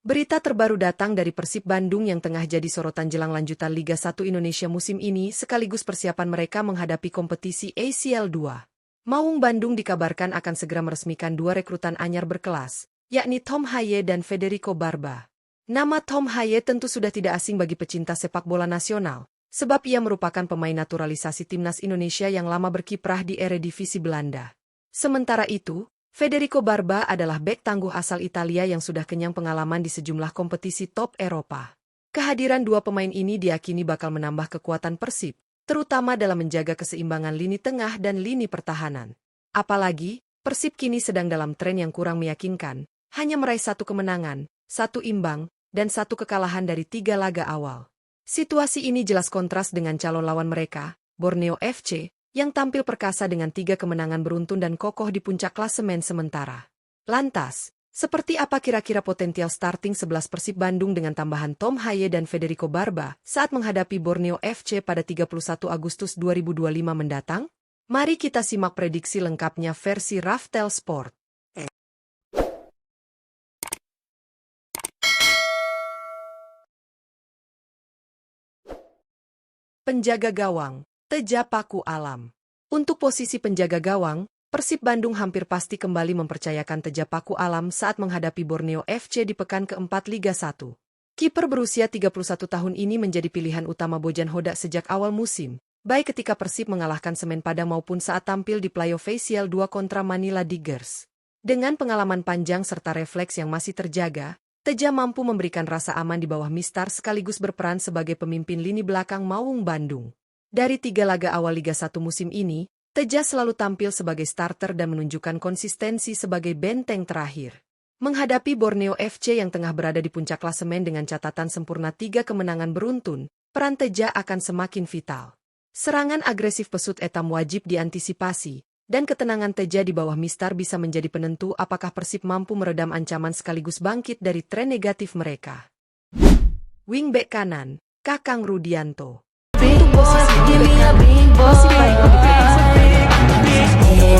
Berita terbaru datang dari Persib Bandung yang tengah jadi sorotan jelang lanjutan Liga 1 Indonesia musim ini sekaligus persiapan mereka menghadapi kompetisi ACL 2. Maung Bandung dikabarkan akan segera meresmikan dua rekrutan anyar berkelas, yakni Tom Haye dan Federico Barba. Nama Tom Haye tentu sudah tidak asing bagi pecinta sepak bola nasional, sebab ia merupakan pemain naturalisasi timnas Indonesia yang lama berkiprah di Eredivisie Belanda. Sementara itu, Federico Barba adalah bek tangguh asal Italia yang sudah kenyang pengalaman di sejumlah kompetisi top Eropa. Kehadiran dua pemain ini diyakini bakal menambah kekuatan Persib, terutama dalam menjaga keseimbangan lini tengah dan lini pertahanan. Apalagi, Persib kini sedang dalam tren yang kurang meyakinkan, hanya meraih 1 kemenangan, 1 imbang, dan 1 kekalahan dari 3 laga awal. Situasi ini jelas kontras dengan calon lawan mereka, Borneo FC, yang tampil perkasa dengan 3 kemenangan beruntun dan kokoh di puncak klasemen sementara. Lantas, seperti apa kira-kira potensial starting 11 Persib Bandung dengan tambahan Tom Haye dan Federico Barba saat menghadapi Borneo FC pada 31 Agustus 2025 mendatang? Mari kita simak prediksi lengkapnya versi Raftel Sport. Penjaga gawang, Teja Paku Alam. Untuk posisi penjaga gawang, Persib Bandung hampir pasti kembali mempercayakan Teja Paku Alam saat menghadapi Borneo FC di pekan keempat Liga 1. Kiper berusia 31 tahun ini menjadi pilihan utama Bojan Hodak sejak awal musim, baik ketika Persib mengalahkan Semen Padang maupun saat tampil di playoff ACL 2 kontra Manila Tigers. Dengan pengalaman panjang serta refleks yang masih terjaga, Teja mampu memberikan rasa aman di bawah Mistar sekaligus berperan sebagai pemimpin lini belakang Maung Bandung. Dari 3 laga awal Liga 1 musim ini, Teja selalu tampil sebagai starter dan menunjukkan konsistensi sebagai benteng terakhir. Menghadapi Borneo FC yang tengah berada di puncak klasemen dengan catatan sempurna 3 kemenangan beruntun, peran Teja akan semakin vital. Serangan agresif pesut etam wajib diantisipasi, dan ketenangan Teja di bawah Mistar bisa menjadi penentu apakah Persib mampu meredam ancaman sekaligus bangkit dari tren negatif mereka. Wingback kanan, Kakang Rudianto. Untuk posisi wingback kanan, Persib Bandung diprediksi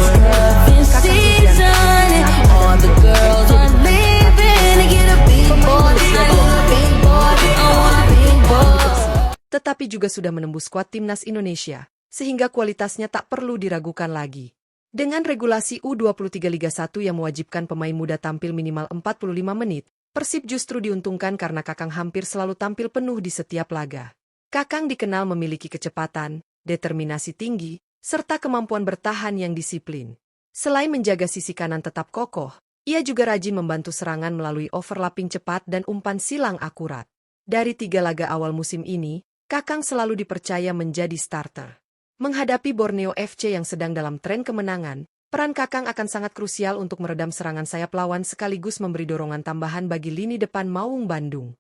tetapi juga sudah menembus skuad timnas Indonesia, sehingga kualitasnya tak perlu diragukan lagi. Dengan regulasi U23 Liga 1 yang mewajibkan pemain muda tampil minimal 45 menit, Persib justru diuntungkan karena Kakang hampir selalu tampil penuh di setiap laga. Kakang dikenal memiliki kecepatan, determinasi tinggi, serta kemampuan bertahan yang disiplin. Selain menjaga sisi kanan tetap kokoh, ia juga rajin membantu serangan melalui overlapping cepat dan umpan silang akurat. Dari 3 laga awal musim ini, Kakang selalu dipercaya menjadi starter. Menghadapi Borneo FC yang sedang dalam tren kemenangan, peran Kakang akan sangat krusial untuk meredam serangan sayap lawan sekaligus memberi dorongan tambahan bagi lini depan Maung Bandung.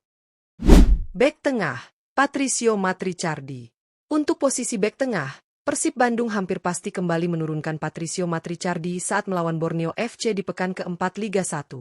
Bek tengah, Patricio Matrichardi. Untuk posisi bek tengah, Persib Bandung hampir pasti kembali menurunkan Patricio Matrichardi saat melawan Borneo FC di pekan keempat Liga 1.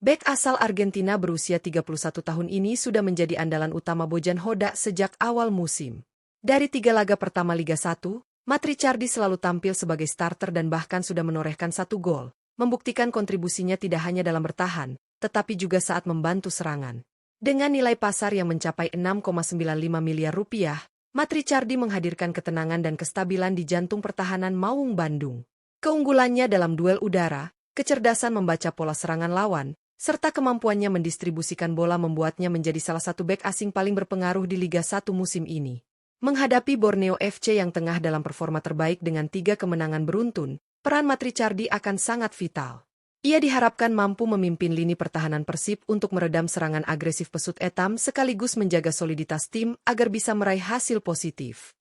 Bek asal Argentina berusia 31 tahun ini sudah menjadi andalan utama Bojan Hodak sejak awal musim. Dari 3 laga pertama Liga 1, Matrichardi selalu tampil sebagai starter dan bahkan sudah menorehkan 1 gol, membuktikan kontribusinya tidak hanya dalam bertahan, tetapi juga saat membantu serangan. Dengan nilai pasar yang mencapai 6,95 miliar rupiah, Matrichardi menghadirkan ketenangan dan kestabilan di jantung pertahanan Maung Bandung. Keunggulannya dalam duel udara, kecerdasan membaca pola serangan lawan, serta kemampuannya mendistribusikan bola membuatnya menjadi salah satu bek asing paling berpengaruh di Liga 1 musim ini. Menghadapi Borneo FC yang tengah dalam performa terbaik dengan 3 kemenangan beruntun, peran Matrichardi akan sangat vital. Ia diharapkan mampu memimpin lini pertahanan Persib untuk meredam serangan agresif pesut etam sekaligus menjaga soliditas tim agar bisa meraih hasil positif.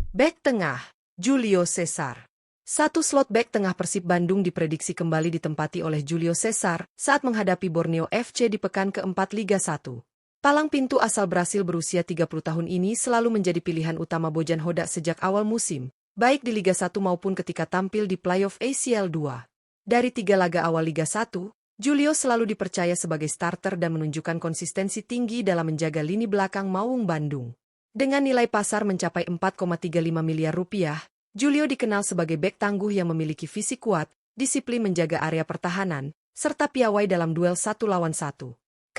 Bek tengah, Julio Cesar. 1 slot bek tengah Persib Bandung diprediksi kembali ditempati oleh Julio Cesar saat menghadapi Borneo FC di pekan keempat Liga 1. Palang pintu asal Brasil berusia 30 tahun ini selalu menjadi pilihan utama Bojan Hodak sejak awal musim, baik di Liga 1 maupun ketika tampil di playoff ACL 2. Dari 3 laga awal Liga 1, Julio selalu dipercaya sebagai starter dan menunjukkan konsistensi tinggi dalam menjaga lini belakang Maung Bandung. Dengan nilai pasar mencapai 4,35 miliar rupiah, Julio dikenal sebagai bek tangguh yang memiliki fisik kuat, disiplin menjaga area pertahanan, serta piawai dalam duel 1 lawan 1.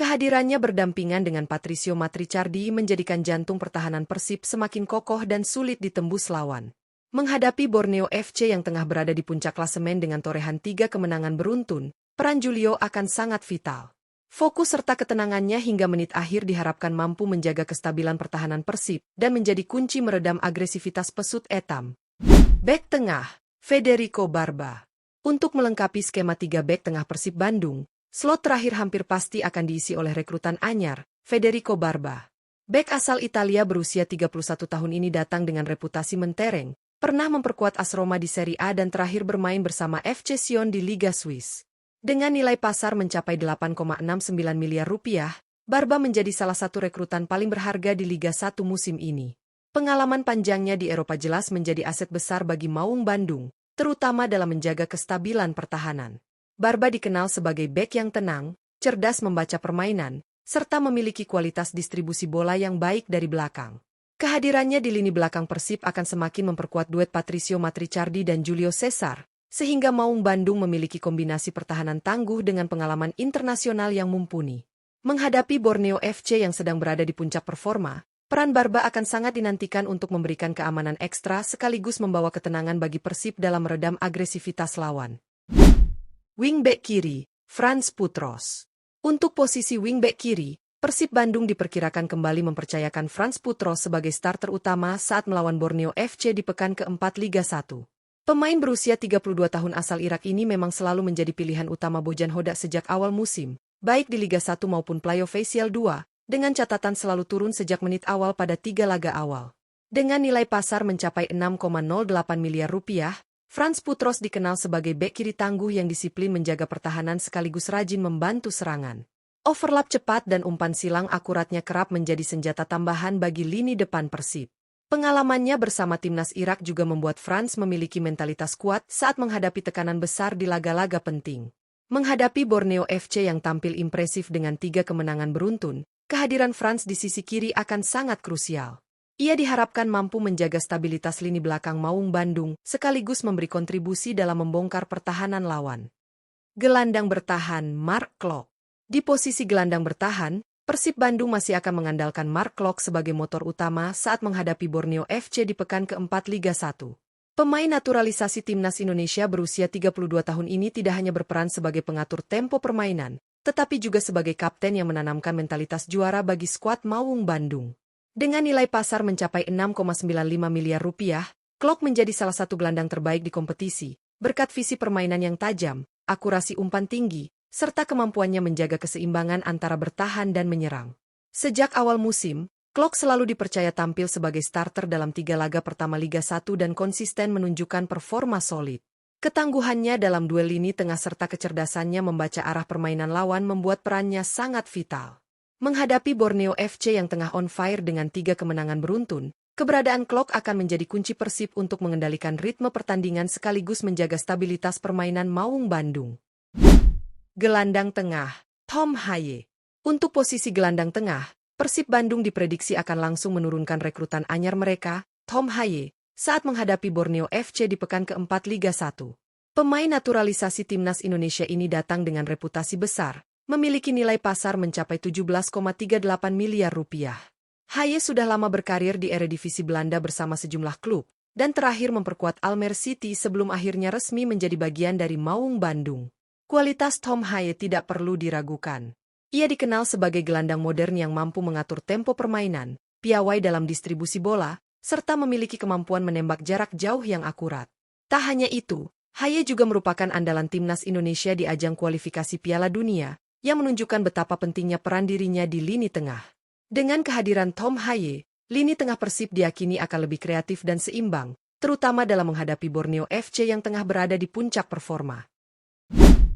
Kehadirannya berdampingan dengan Patricio Matricardi menjadikan jantung pertahanan Persib semakin kokoh dan sulit ditembus lawan. Menghadapi Borneo FC yang tengah berada di puncak klasemen dengan torehan 3 kemenangan beruntun, peran Julio akan sangat vital. Fokus serta ketenangannya hingga menit akhir diharapkan mampu menjaga kestabilan pertahanan Persib dan menjadi kunci meredam agresivitas pesut etam. Bek tengah, Federico Barba. Untuk melengkapi skema 3 bek tengah Persib Bandung, slot terakhir hampir pasti akan diisi oleh rekrutan anyar, Federico Barba. Bek asal Italia berusia 31 tahun ini datang dengan reputasi mentereng, pernah memperkuat AS Roma di Serie A dan terakhir bermain bersama FC Sion di Liga Swiss. Dengan nilai pasar mencapai 8,69 miliar rupiah, Barba menjadi salah satu rekrutan paling berharga di Liga 1 musim ini. Pengalaman panjangnya di Eropa jelas menjadi aset besar bagi Maung Bandung, terutama dalam menjaga kestabilan pertahanan. Barba dikenal sebagai bek yang tenang, cerdas membaca permainan, serta memiliki kualitas distribusi bola yang baik dari belakang. Kehadirannya di lini belakang Persib akan semakin memperkuat duet Patricio Matricardi dan Julio Cesar, sehingga Maung Bandung memiliki kombinasi pertahanan tangguh dengan pengalaman internasional yang mumpuni. Menghadapi Borneo FC yang sedang berada di puncak performa, peran Barba akan sangat dinantikan untuk memberikan keamanan ekstra sekaligus membawa ketenangan bagi Persib dalam meredam agresivitas lawan. Wingback kiri, Frans Putros. Untuk posisi wingback kiri, Persib Bandung diperkirakan kembali mempercayakan Frans Putros sebagai starter utama saat melawan Borneo FC di pekan keempat Liga 1. Pemain berusia 32 tahun asal Irak ini memang selalu menjadi pilihan utama Bojan Hodak sejak awal musim, baik di Liga 1 maupun Playoff Facial 2, dengan catatan selalu turun sejak menit awal pada 3 laga awal. Dengan nilai pasar mencapai 6,08 miliar rupiah, Frans Putros dikenal sebagai bek kiri tangguh yang disiplin menjaga pertahanan sekaligus rajin membantu serangan. Overlap cepat dan umpan silang akuratnya kerap menjadi senjata tambahan bagi lini depan Persib. Pengalamannya bersama timnas Irak juga membuat Frans memiliki mentalitas kuat saat menghadapi tekanan besar di laga-laga penting. Menghadapi Borneo FC yang tampil impresif dengan 3 kemenangan beruntun, kehadiran Frans di sisi kiri akan sangat krusial. Ia diharapkan mampu menjaga stabilitas lini belakang Maung Bandung, sekaligus memberi kontribusi dalam membongkar pertahanan lawan. Gelandang bertahan Mark Klok. Di posisi gelandang bertahan, Persib Bandung masih akan mengandalkan Mark Klok sebagai motor utama saat menghadapi Borneo FC di pekan keempat Liga 1. Pemain naturalisasi timnas Indonesia berusia 32 tahun ini tidak hanya berperan sebagai pengatur tempo permainan, tetapi juga sebagai kapten yang menanamkan mentalitas juara bagi skuad Maung Bandung. Dengan nilai pasar mencapai 6,95 miliar rupiah, Klok menjadi salah satu gelandang terbaik di kompetisi, berkat visi permainan yang tajam, akurasi umpan tinggi, serta kemampuannya menjaga keseimbangan antara bertahan dan menyerang. Sejak awal musim, Klok selalu dipercaya tampil sebagai starter dalam 3 laga pertama Liga 1 dan konsisten menunjukkan performa solid. Ketangguhannya dalam duel lini tengah serta kecerdasannya membaca arah permainan lawan membuat perannya sangat vital. Menghadapi Borneo FC yang tengah on fire dengan 3 kemenangan beruntun, keberadaan Klok akan menjadi kunci Persib untuk mengendalikan ritme pertandingan sekaligus menjaga stabilitas permainan Maung Bandung. Gelandang tengah, Tom Haye. Untuk posisi gelandang tengah, Persib Bandung diprediksi akan langsung menurunkan rekrutan anyar mereka, Tom Haye, saat menghadapi Borneo FC di pekan keempat Liga 1. Pemain naturalisasi timnas Indonesia ini datang dengan reputasi besar, memiliki nilai pasar mencapai 17,38 miliar rupiah. Haye sudah lama berkarir di Eredivisie Belanda bersama sejumlah klub, dan terakhir memperkuat Almere City sebelum akhirnya resmi menjadi bagian dari Maung Bandung. Kualitas Tom Haye tidak perlu diragukan. Ia dikenal sebagai gelandang modern yang mampu mengatur tempo permainan, piawai dalam distribusi bola, serta memiliki kemampuan menembak jarak jauh yang akurat. Tak hanya itu, Haye juga merupakan andalan timnas Indonesia di ajang kualifikasi Piala Dunia, yang menunjukkan betapa pentingnya peran dirinya di lini tengah. Dengan kehadiran Tom Haye, lini tengah Persib diyakini akan lebih kreatif dan seimbang, terutama dalam menghadapi Borneo FC yang tengah berada di puncak performa.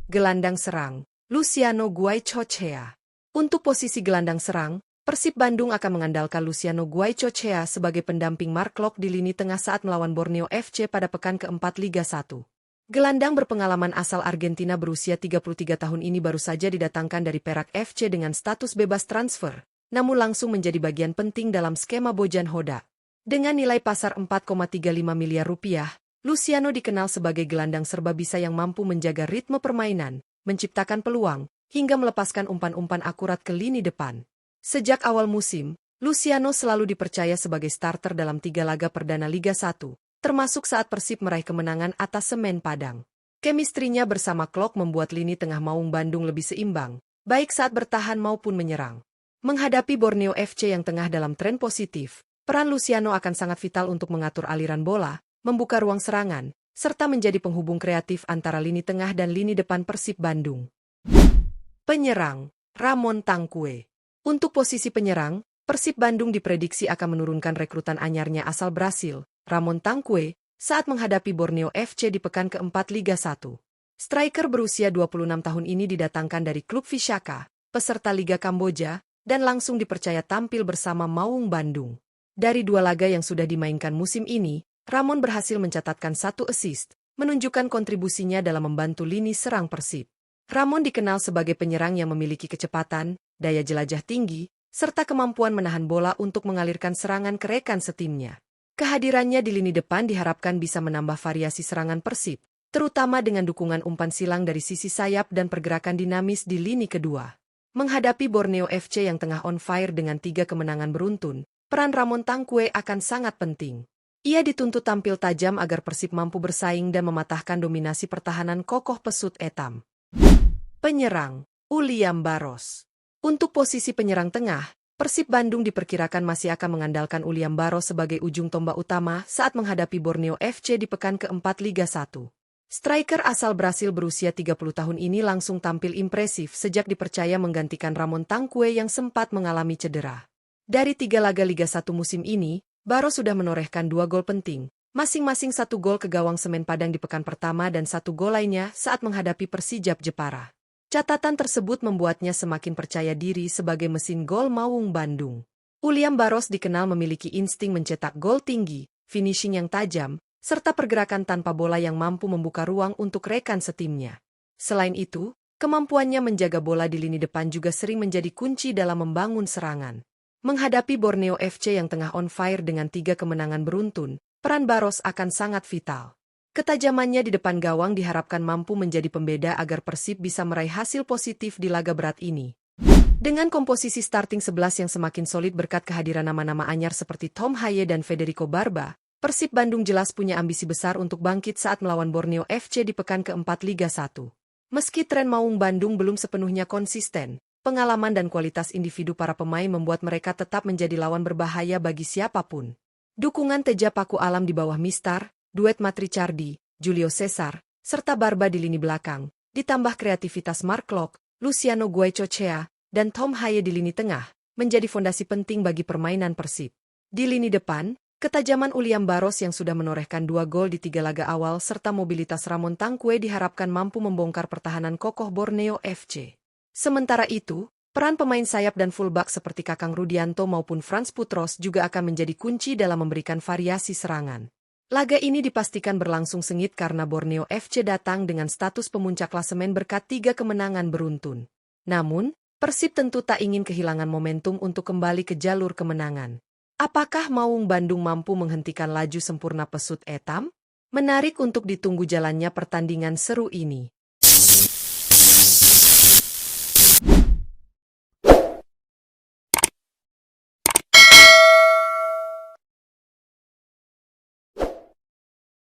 Gelandang serang, Luciano Guaicochea. Untuk posisi gelandang serang, Persib Bandung akan mengandalkan Luciano Guaicochea sebagai pendamping Mark Klok di lini tengah saat melawan Borneo FC pada pekan keempat Liga 1. Gelandang berpengalaman asal Argentina berusia 33 tahun ini baru saja didatangkan dari Perak FC dengan status bebas transfer, namun langsung menjadi bagian penting dalam skema Bojan Hodak. Dengan nilai pasar 4,35 miliar rupiah, Luciano dikenal sebagai gelandang serba bisa yang mampu menjaga ritme permainan, menciptakan peluang, hingga melepaskan umpan-umpan akurat ke lini depan. Sejak awal musim, Luciano selalu dipercaya sebagai starter dalam 3 laga perdana Liga 1, termasuk saat Persib meraih kemenangan atas Semen Padang. Kemistrinya bersama Klok membuat lini tengah Maung Bandung lebih seimbang, baik saat bertahan maupun menyerang. Menghadapi Borneo FC yang tengah dalam tren positif, peran Luciano akan sangat vital untuk mengatur aliran bola, membuka ruang serangan, serta menjadi penghubung kreatif antara lini tengah dan lini depan Persib Bandung. Penyerang, Ramon Tangkue. Untuk posisi penyerang, Persib Bandung diprediksi akan menurunkan rekrutan anyarnya asal Brasil, Ramon Tangkue, saat menghadapi Borneo FC di pekan keempat Liga 1. Striker berusia 26 tahun ini didatangkan dari klub Vishaka, peserta Liga Kamboja, dan langsung dipercaya tampil bersama Maung Bandung. Dari 2 laga yang sudah dimainkan musim ini, Ramon berhasil mencatatkan 1 assist, menunjukkan kontribusinya dalam membantu lini serang Persib. Ramon dikenal sebagai penyerang yang memiliki kecepatan, daya jelajah tinggi, serta kemampuan menahan bola untuk mengalirkan serangan ke rekan setimnya. Kehadirannya di lini depan diharapkan bisa menambah variasi serangan Persib, terutama dengan dukungan umpan silang dari sisi sayap dan pergerakan dinamis di lini kedua. Menghadapi Borneo FC yang tengah on fire dengan 3 kemenangan beruntun, peran Ramon Tangkue akan sangat penting. Ia dituntut tampil tajam agar Persib mampu bersaing dan mematahkan dominasi pertahanan kokoh pesut etam. Penyerang, Uliam Baros. Untuk posisi penyerang tengah, Persib Bandung diperkirakan masih akan mengandalkan Uliam Baros sebagai ujung tombak utama saat menghadapi Borneo FC di pekan keempat Liga 1. Striker asal Brasil berusia 30 tahun ini langsung tampil impresif sejak dipercaya menggantikan Ramon Tangkue yang sempat mengalami cedera. Dari 3 laga Liga 1 musim ini, Baros sudah menorehkan 2 gol penting, masing-masing 1 gol ke gawang Semen Padang di pekan pertama dan 1 gol lainnya saat menghadapi Persijap Jepara. Catatan tersebut membuatnya semakin percaya diri sebagai mesin gol Maung Bandung. Uliam Baros dikenal memiliki insting mencetak gol tinggi, finishing yang tajam, serta pergerakan tanpa bola yang mampu membuka ruang untuk rekan setimnya. Selain itu, kemampuannya menjaga bola di lini depan juga sering menjadi kunci dalam membangun serangan. Menghadapi Borneo FC yang tengah on fire dengan 3 kemenangan beruntun, peran Baros akan sangat vital. Ketajamannya di depan gawang diharapkan mampu menjadi pembeda agar Persib bisa meraih hasil positif di laga berat ini. Dengan komposisi starting 11 yang semakin solid berkat kehadiran nama-nama anyar seperti Tom Haye dan Federico Barba, Persib Bandung jelas punya ambisi besar untuk bangkit saat melawan Borneo FC di pekan keempat Liga 1. Meski tren Maung Bandung belum sepenuhnya konsisten, pengalaman dan kualitas individu para pemain membuat mereka tetap menjadi lawan berbahaya bagi siapapun. Dukungan Teja Paku Alam di bawah Mistar, duet Matrichardi, Julio Cesar, serta Barba di lini belakang, ditambah kreativitas Mark Klok, Luciano Guaicochea, dan Tom Haye di lini tengah, menjadi fondasi penting bagi permainan Persib. Di lini depan, ketajaman Uliam Baros yang sudah menorehkan 2 gol di 3 laga awal serta mobilitas Ramon Tangkue diharapkan mampu membongkar pertahanan kokoh Borneo FC. Sementara itu, peran pemain sayap dan fullback seperti Kakang Rudianto maupun Frans Putros juga akan menjadi kunci dalam memberikan variasi serangan. Laga ini dipastikan berlangsung sengit karena Borneo FC datang dengan status pemuncak klasemen berkat 3 kemenangan beruntun. Namun, Persib tentu tak ingin kehilangan momentum untuk kembali ke jalur kemenangan. Apakah Maung Bandung mampu menghentikan laju sempurna pesut etam? Menarik untuk ditunggu jalannya pertandingan seru ini.